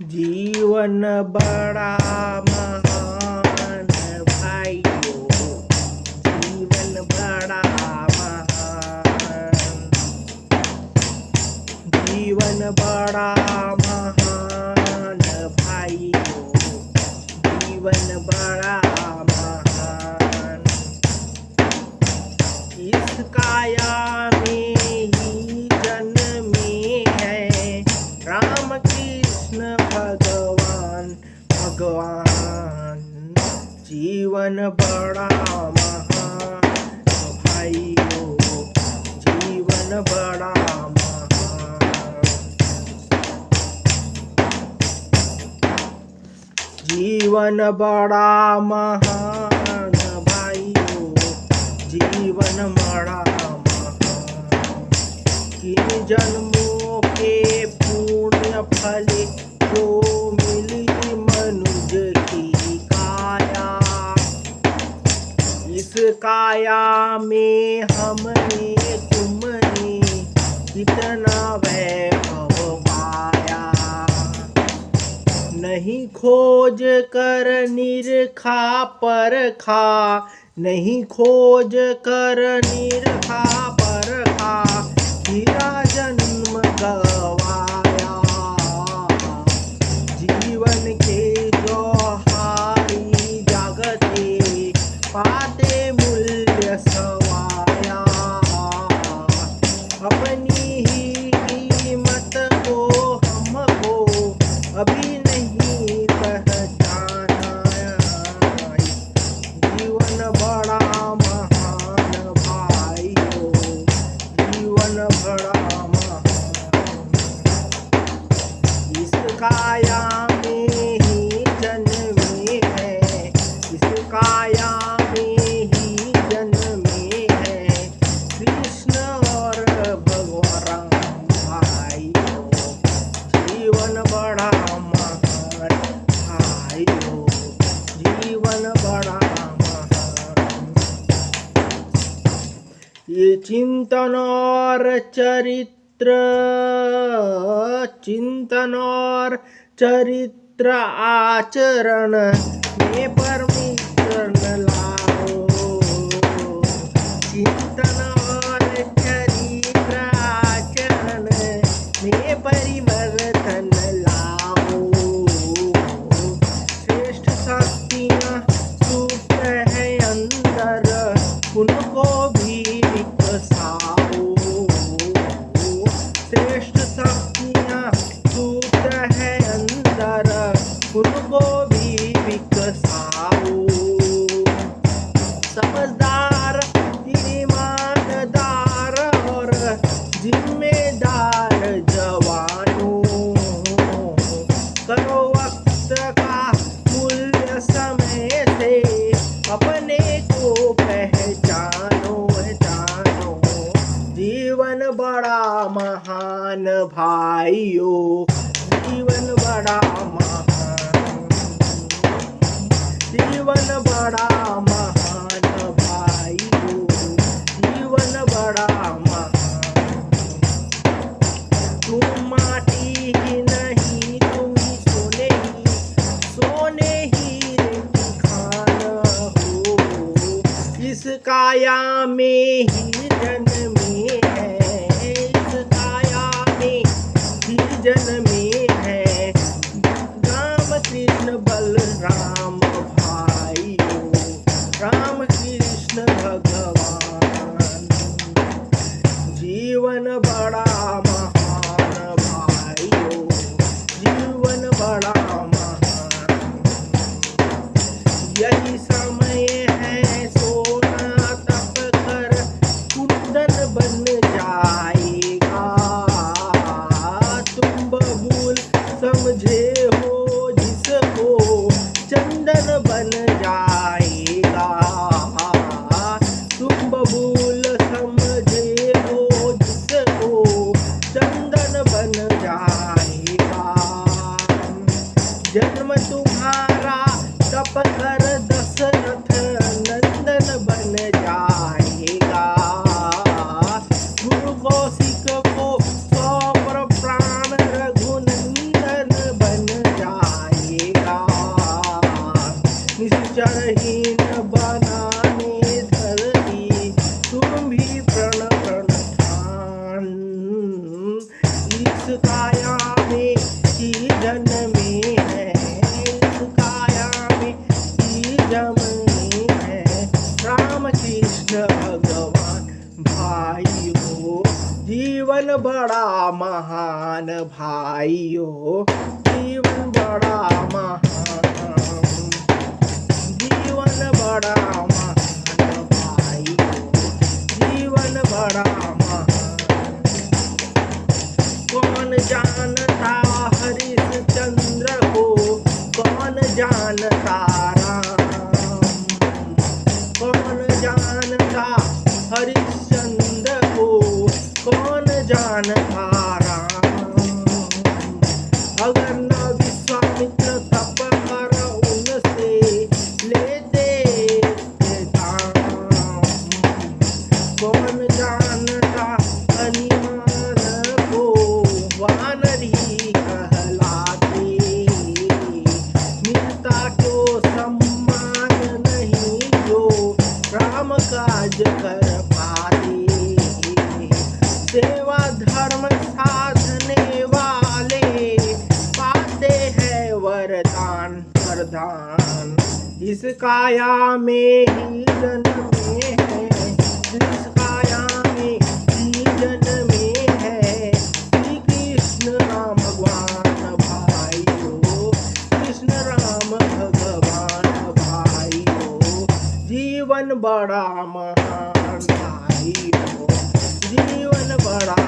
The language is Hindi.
जीवन बड़ा महान भाइयों, जीवन बड़ा महान, जीवन बड़ा महान भाइयों, जीवन बड़ा महान। इस काया में ही जन्मे है राम कृष्ण भगवान। जीवन बड़ा महान भाइयों, जीवन बड़ा महान, जीवन बड़ा महान भाइयों, जीवन बड़ा महान। किन जन्मों के पुण्य फले को मिली मनुष्य की काया। इस काया में हमने तुमने कितना वैभव पाया। नहीं खोज कर निरखा परखा, नहीं खोज कर निरखा परखा, हीरा जन्म गवाया। जीवन के जोहारी जागते पाते मूल्य सवाया। अपनी ही कीमत को हमको अभी नहीं पहचाना। जीवन बड़ा महान भाइयों, जीवन बड़ा महान। इस काया में ही जन्मे है, इस काया में ही जन्मे है कृष्ण और भगवान राम भाइयों। जीवन बड़ा महान भाइयों, जीवन बड़ा महान। ये चिंतन और चरित्र, चिंतन और चरित्र आचरण में परमेश्वर लाओ। चिंतन और चरित्र आचरण में परिवर्तन लाओ। श्रेष्ठ शक्तियाँ सुप्त है अंदर, उनको भी विकसाओ। श्रेष्ठ शक्तियाँ सुप्त है अंदर, उनको भी विकसाओ। समझदार, ईमानदार और जिम्मेदार जवानों, करो वक्त का मूल्य समय से, अपने को पहचानो जानो। जीवन बड़ा महान भाइयों, जीवन बड़ा महान, जीवन बड़ा महान भाइयों, जीवन बड़ा महान। तुम माटी ही नहीं, तुम सोने ही, सोने हीरे की खान हो। इस काया में ही जन्मे है, इस काया में ही जन्मे है राम कृष्ण बलराम भाइयों, राम कृष्ण भगवान। जीवन बड़ा महान भाइयों, जीवन बड़ा महान। यही समय है सोना तप कर कुंदन बन जाएगा। तुम बबूल समझे हो जिसको, चंदन बन जाएगा। तुम बबूल समझे हो जिसको, चंदन बन जाएगा। जन्म तुम्हारा तप कर दशरथ नंदन बन जाएगा। गुरु कौशिक को 100 प्राण रघुनंदन बन महान भाइयों, जीवन बड़ा महान, जीवन बड़ा महान भाइयों, जीवन बड़ा महान। कौन जानता हरिश्चंद्र को, कौन जानता राम, कौन जानता हरिश्चंद्र को, कौन जानता राम। अगर न विश्वामित्र तप कर उनसे लेते दाम, कौन जानता हनुमान को वानरी कहलाते। मिलता क्यों सम्मान नहीं जो राम काज कर पाते। सेवा धर्म साधने वाले पाते हैं वरदान वरदान। इस काया में ही जन्मे है, इस काया में ही जन्मे है श्री कृष्ण राम भगवान भाइयों, कृष्ण राम भगवान भाइयों, जीवन बड़ा महान भाइयों, जीवन बड़ा